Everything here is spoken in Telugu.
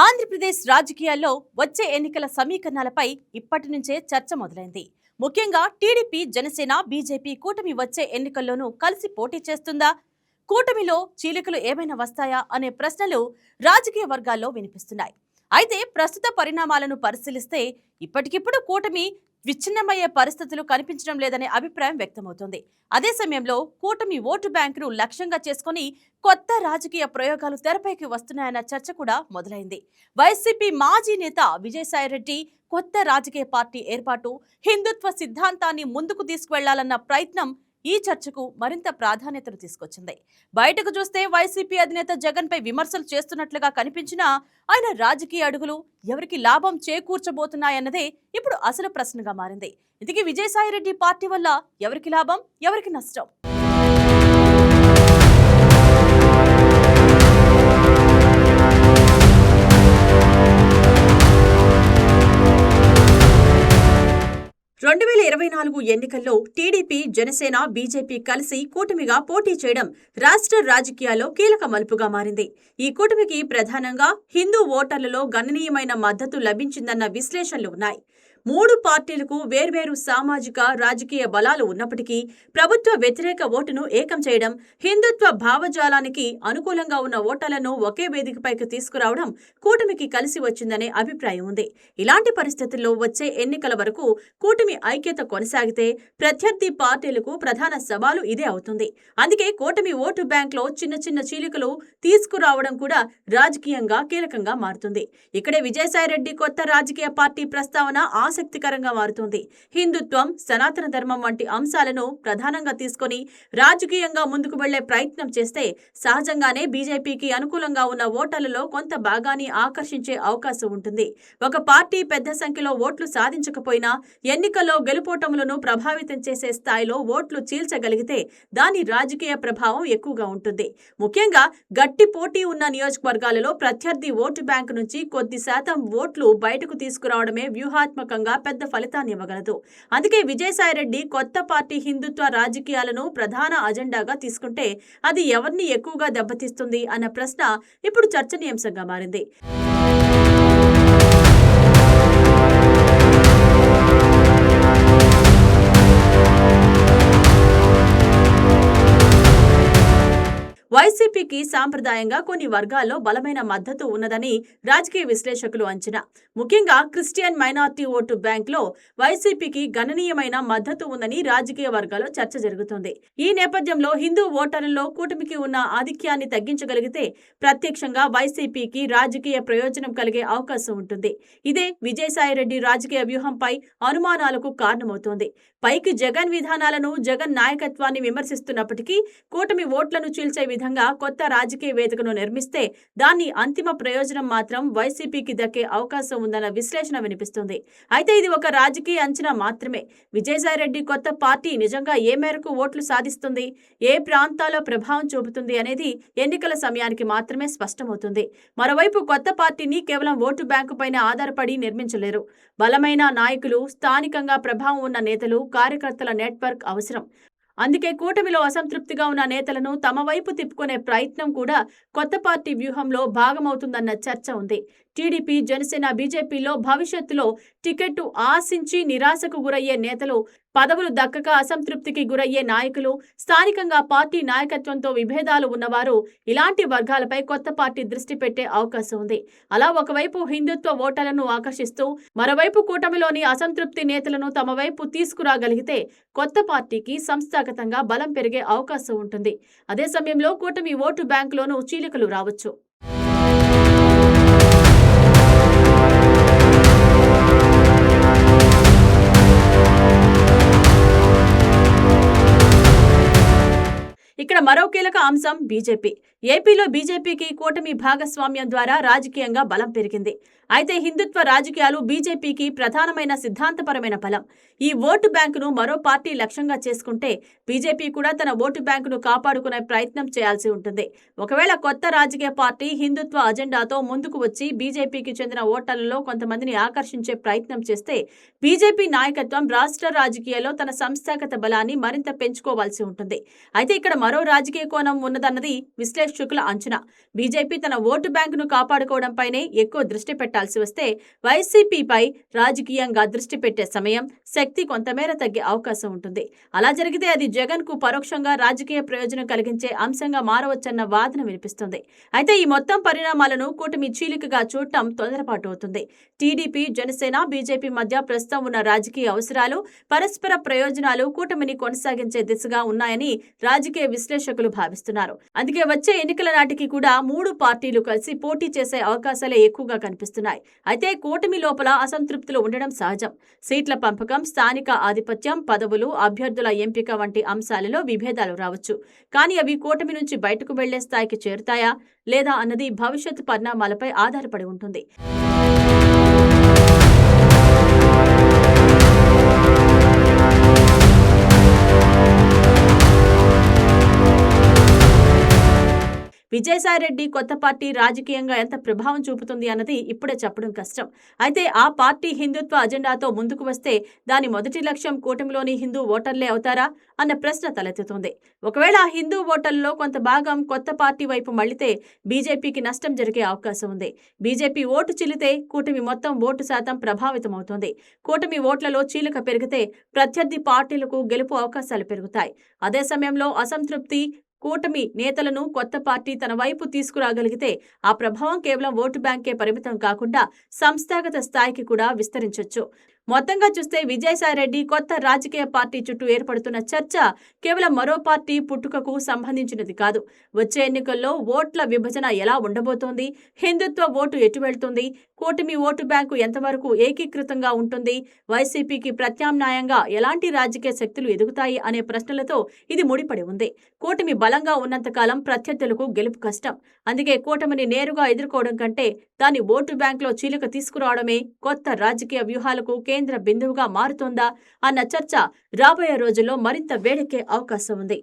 ఆంధ్రప్రదేశ్ రాజకీయాల్లో వచ్చే ఎన్నికల సమీకరణాలపై ఇప్పటి నుంచే చర్చ మొదలైంది. ముఖ్యంగా టీడీపీ, జనసేన, బీజేపీ కూటమి వచ్చే ఎన్నికల్లోనూ కలిసి పోటీ చేస్తుందా? కూటమిలో చీలికలు ఏమైనా వస్తాయా అనే ప్రశ్నలు రాజకీయ వర్గాల్లో వినిపిస్తున్నాయి. అయితే ప్రస్తుత పరిణామాలను పరిశీలిస్తే ఇప్పటికిప్పుడు కూటమి విచ్ఛిన్నమయ్యే పరిస్థితులు కనిపించడం లేదనే అభిప్రాయం వ్యక్తమవుతోంది. అదే సమయంలో కూటమి ఓటు బ్యాంకును లక్ష్యంగా చేసుకుని కొత్త రాజకీయ ప్రయోగాలు తెరపైకి వస్తున్నాయన్న చర్చ కూడా మొదలైంది. వైసీపీ మాజీ నేత విజయసాయిరెడ్డి కొత్త రాజకీయ పార్టీ ఏర్పాటు, హిందుత్వ సిద్ధాంతాన్ని ముందుకు తీసుకువెళ్లాలన్న ప్రయత్నం ఈ చర్చకు మరింత ప్రాధాన్యతను తీసుకొచ్చింది. బయటకు చూస్తే వైసీపీ అధినేత జగన్ పై విమర్శలు చేస్తున్నట్లుగా కనిపించినా ఆయన రాజకీయ అడుగులు ఎవరికి లాభం చేకూర్చబోతున్నాయన్నదే ఇప్పుడు అసలు ప్రశ్నగా మారింది. ఇందుకే విజయసాయిరెడ్డి పార్టీ వల్ల ఎవరికి లాభం, ఎవరికి నష్టం? 2024 ఎన్నికల్లో టీడీపీ, జనసేన, బీజేపీ కలిసి కూటమిగా పోటీ చేయడం రాష్ట్ర రాజకీయాల్లో కీలక మలుపుగా మారింది. ఈ కూటమికి ప్రధానంగా హిందూ ఓటర్లలో గణనీయమైన మద్దతు లభించిందన్న విశ్లేషణలు ఉన్నాయి. మూడు పార్టీలకు వేర్వేరు సామాజిక, రాజకీయ బలాలు ఉన్నప్పటికీ ప్రభుత్వ వ్యతిరేక ఓటును ఏకం చేయడం, హిందుత్వ భావజాలానికి అనుకూలంగా ఉన్న ఓటర్లను ఒకే వేదికపైకి తీసుకురావడం కూటమికి కలిసి వచ్చిందనే అభిప్రాయం ఉంది. ఇలాంటి పరిస్థితుల్లో వచ్చే ఎన్నికల వరకు కూటమి ఐక్యత కొనసాగితే ప్రత్యర్థి పార్టీలకు ప్రధాన సవాలు ఇదే అవుతుంది. అందుకే కూటమి ఓటు బ్యాంక్లో చిన్న చిన్న చీలికలు తీసుకురావడం కూడా రాజకీయంగా కీలకంగా మారుతుంది. ఇక్కడే విజయసాయిరెడ్డి కొత్త రాజకీయ పార్టీ ప్రస్తావన ఆసక్తికరంగా మారుతుంది. హిందుత్వం, సనాతన ధర్మం వంటి అంశాలను ప్రధానంగా తీసుకొని రాజకీయంగా ముందుకు వెళ్లే ప్రయత్నం చేస్తే సహజంగానే బీజేపీకి అనుకూలంగా ఉన్న ఓటర్లలో కొంత భాగాన్ని ఆకర్షించే అవకాశం ఉంటుంది. ఒక పార్టీ పెద్ద సంఖ్యలో ఓట్లు సాధించకపోయినా ఎన్నికల్లో గెలుపోటములను ప్రభావితం చేసే స్థాయిలో ఓట్లు చీల్చగలిగితే దాని రాజకీయ ప్రభావం ఎక్కువగా ఉంటుంది. ముఖ్యంగా గట్టి పోటీ ఉన్న నియోజకవర్గాలలో ప్రత్యర్థి ఓటు బ్యాంకు నుంచి కొద్ది శాతం ఓట్లు బయటకు తీసుకురావడమే వ్యూహాత్మకంగా పెద్ద ఫలితాన్ని ఇవ్వగలదు. అందుకే విజయసాయిరెడ్డి కొత్త పార్టీ హిందుత్వ రాజకీయాలను ప్రధాన అజెండాగా తీసుకుంటే అది ఎవరిని ఎక్కువగా దెబ్బతీస్తుంది అన్న ప్రశ్న ఇప్పుడు చర్చనీయాంశంగా మారింది. వైసీపీకి సాంప్రదాయంగా కొన్ని వర్గాల్లో బలమైన మద్దతు ఉన్నదని రాజకీయ విశ్లేషకులు అంచనా. ముఖ్యంగా క్రిస్టియన్ మైనార్టీ ఓటు బ్యాంక్లో వైసీపీకి గణనీయమైన మద్దతు ఉందని రాజకీయ వర్గాల్లో చర్చ జరుగుతోంది. ఈ నేపథ్యంలో హిందూ ఓటర్లలో కూటమికి ఉన్న ఆధిక్యాన్ని తగ్గించగలిగితే ప్రత్యక్షంగా వైసీపీకి రాజకీయ ప్రయోజనం కలిగే అవకాశం ఉంటుంది. ఇదే విజయసాయిరెడ్డి రాజకీయ వ్యూహంపై అనుమానాలకు కారణమవుతోంది. పైకి జగన్ విధానాలను, జగన్ నాయకత్వాన్ని విమర్శిస్తున్నప్పటికీ కూటమి ఓట్లను చీల్చే విధంగా కొత్త రాజకీయ వేదికను నిర్మిస్తే దాని అంతిమ ప్రయోజనం మాత్రం వైసీపీకి దక్కే అవకాశం ఉందన్న విశ్లేషణ వినిపిస్తుంది. అయితే ఇది ఒక రాజకీయ అంచనా మాత్రమే. విజయసాయిరెడ్డి కొత్త పార్టీ నిజంగా ఏ మేరకు ఓట్లు సాధిస్తుంది, ఏ ప్రాంతాల్లో ప్రభావం చూపుతుంది అనేది ఎన్నికల సమయానికి మాత్రమే స్పష్టమవుతుంది. మరోవైపు కొత్త పార్టీని కేవలం ఓటు బ్యాంకు పైన ఆధారపడి నిర్మించలేరు. బలమైన నాయకులు, స్థానికంగా ప్రభావం ఉన్న నేతలు, కార్యకర్తల నెట్వర్క్ అవసరం. అందుకే కూటమిలో అసంతృప్తిగా ఉన్న నేతలను తమ వైపు తిప్పుకునే ప్రయత్నం కూడా కొత్త పార్టీ వ్యూహంలో భాగమవుతుందన్న చర్చ ఉంది. టీడీపీ, జనసేన, బీజేపీలో భవిష్యత్తులో టికెట్టు ఆశించి నిరాశకు గురయ్యే నేతలు, పదవులు దక్కక అసంతృప్తికి గురయ్యే నాయకులు, స్థానికంగా పార్టీ నాయకత్వంతో విభేదాలు ఉన్నవారు ఇలాంటి వర్గాలపై కొత్త పార్టీ దృష్టి పెట్టే అవకాశం ఉంది. అలా ఒకవైపు హిందుత్వ ఓటర్లను ఆకర్షిస్తూ మరోవైపు కూటమిలోని అసంతృప్తి నేతలను తమ వైపు తీసుకురాగలిగితే కొత్త పార్టీకి సంస్థాగతంగా బలం పెరిగే అవకాశం ఉంటుంది. అదే సమయంలో కూటమి ఓటు బ్యాంకులోనూ చీలికలు రావచ్చు. ఇక్కడ మరో కీలక అంశం బీజేపీ. ఏపీలో బీజేపీకి కూటమి భాగస్వామ్యం ద్వారా రాజకీయంగా బలం పెరిగింది. అయితే హిందుత్వ రాజకీయాలు బీజేపీకి ప్రధానమైన సిద్ధాంతపరమైన బలం. ఈ ఓటు బ్యాంకును మరో పార్టీ లక్ష్యంగా చేసుకుంటే బీజేపీ కూడా తన ఓటు బ్యాంకును కాపాడుకునే ప్రయత్నం చేయాల్సి ఉంటుంది. ఒకవేళ కొత్త రాజకీయ పార్టీ హిందుత్వ అజెండాతో ముందుకు వచ్చి బీజేపీకి చెందిన ఓటర్లలో కొంతమందిని ఆకర్షించే ప్రయత్నం చేస్తే బీజేపీ నాయకత్వం రాష్ట్ర రాజకీయాల్లో తన సంస్థాగత బలాన్ని మరింత పెంచుకోవాల్సి ఉంటుంది. అయితే ఇక్కడ మరో రాజకీయ కోణం ఉన్నదన్నది విశ్లేషకుల అంచనా. బీజేపీ తన ఓటు బ్యాంకును కాపాడుకోవడంపైనే ఎక్కువ దృష్టి పెట్టాల్సి వస్తే వైసీపీపై రాజకీయంగా దృష్టి పెట్టే సమయం, శక్తి కొంతమేర తగ్గే అవకాశం ఉంటుంది. అలా జరిగితే అది జగన్ కు పరోక్షంగా రాజకీయ ప్రయోజనం కలిగించే అంశంగా మారవచ్చన్న వాదన వినిపిస్తుంది. అయితే ఈ మొత్తం పరిణామాలను కూటమి చీలికగా చూడటం తొందరపాటు అవుతుంది. టీడీపీ, జనసేన, బీజేపీ మధ్య ప్రస్తుతం ఉన్న రాజకీయ అవసరాలు, పరస్పర ప్రయోజనాలు కూటమిని కొనసాగించే దిశగా ఉన్నాయని రాజకీయ విశ్లేషకులు భావిస్తున్నారు. అందుకే వచ్చే ఎన్నికల నాటికి కూడా 3 పార్టీలు కలిసి పోటీ చేసే అవకాశాలే ఎక్కువగా కనిపిస్తున్నాయి. అయితే కూటమి లోపల అసంతృప్తులు ఉండడం సహజం. సీట్ల పంపకం, స్థానిక ఆధిపత్యం, పదవులు, అభ్యర్థుల ఎంపిక వంటి అంశాలలో విభేదాలు రావచ్చు. కానీ అవి కూటమి నుంచి బయటకు వెళ్లే స్థాయికి చేరుతాయా లేదా అన్నది భవిష్యత్తు పరిణామాలపై ఆధారపడి ఉంటుంది. విజయసాయిరెడ్డి కొత్త పార్టీ రాజకీయంగా ఎంత ప్రభావం చూపుతుంది అన్నది ఇప్పుడే చెప్పడం కష్టం. అయితే ఆ పార్టీ హిందుత్వ అజెండాతో ముందుకు వస్తే దాని మొదటి లక్ష్యం కూటమిలోని హిందూ ఓటర్లే అవుతారా అన్న ప్రశ్న తలెత్తుతుంది. ఒకవేళ ఆ హిందూ ఓటర్లలో కొంత భాగం కొత్త పార్టీ వైపు మళ్లితే బీజేపీకి నష్టం జరిగే అవకాశం ఉంది. బీజేపీ ఓటు చిల్లితే కూటమి మొత్తం ఓటు శాతం ప్రభావితమవుతుంది. కూటమి ఓట్లలో చీలిక పెరిగితే ప్రత్యర్థి పార్టీలకు గెలుపు అవకాశాలు పెరుగుతాయి. అదే సమయంలో అసంతృప్తి కూటమి నేతలను కొత్త పార్టీ తన వైపు తీసుకురాగలిగితే ఆ ప్రభావం కేవలం ఓటు బ్యాంకే పరిమితం కాకుండా సంస్థాగత స్థాయికి కూడా విస్తరించొచ్చు. మొత్తంగా చూస్తే విజయసాయిరెడ్డి కొత్త రాజకీయ పార్టీ చుట్టూ ఏర్పడుతున్న చర్చ కేవలం మరో పార్టీ పుట్టుకకు సంబంధించినది కాదు. వచ్చే ఎన్నికల్లో ఓట్ల విభజన ఎలా ఉండబోతోంది, హిందుత్వ ఓటు ఎటు వెళ్తుంది, కూటమి ఓటు బ్యాంకు ఎంతవరకు ఏకీకృతంగా ఉంటుంది, వైసీపీకి ప్రత్యామ్నాయంగా ఎలాంటి రాజకీయ శక్తులు ఎదుగుతాయి అనే ప్రశ్నలతో ఇది ముడిపడి ఉంది. కూటమి బలంగా ఉన్నంతకాలం ప్రత్యర్థులకు గెలుపు కష్టం. అందుకే కూటమిని నేరుగా ఎదుర్కోవడం కంటే దాని ఓటు బ్యాంకులో చీలిక తీసుకురావడమే కొత్త రాజకీయ వ్యూహాలకు కేంద్ర బిందువుగా మారుతోందా అన్న చర్చ రాబోయే రోజుల్లో మరింత వేడెక్కే అవకాశం ఉంది.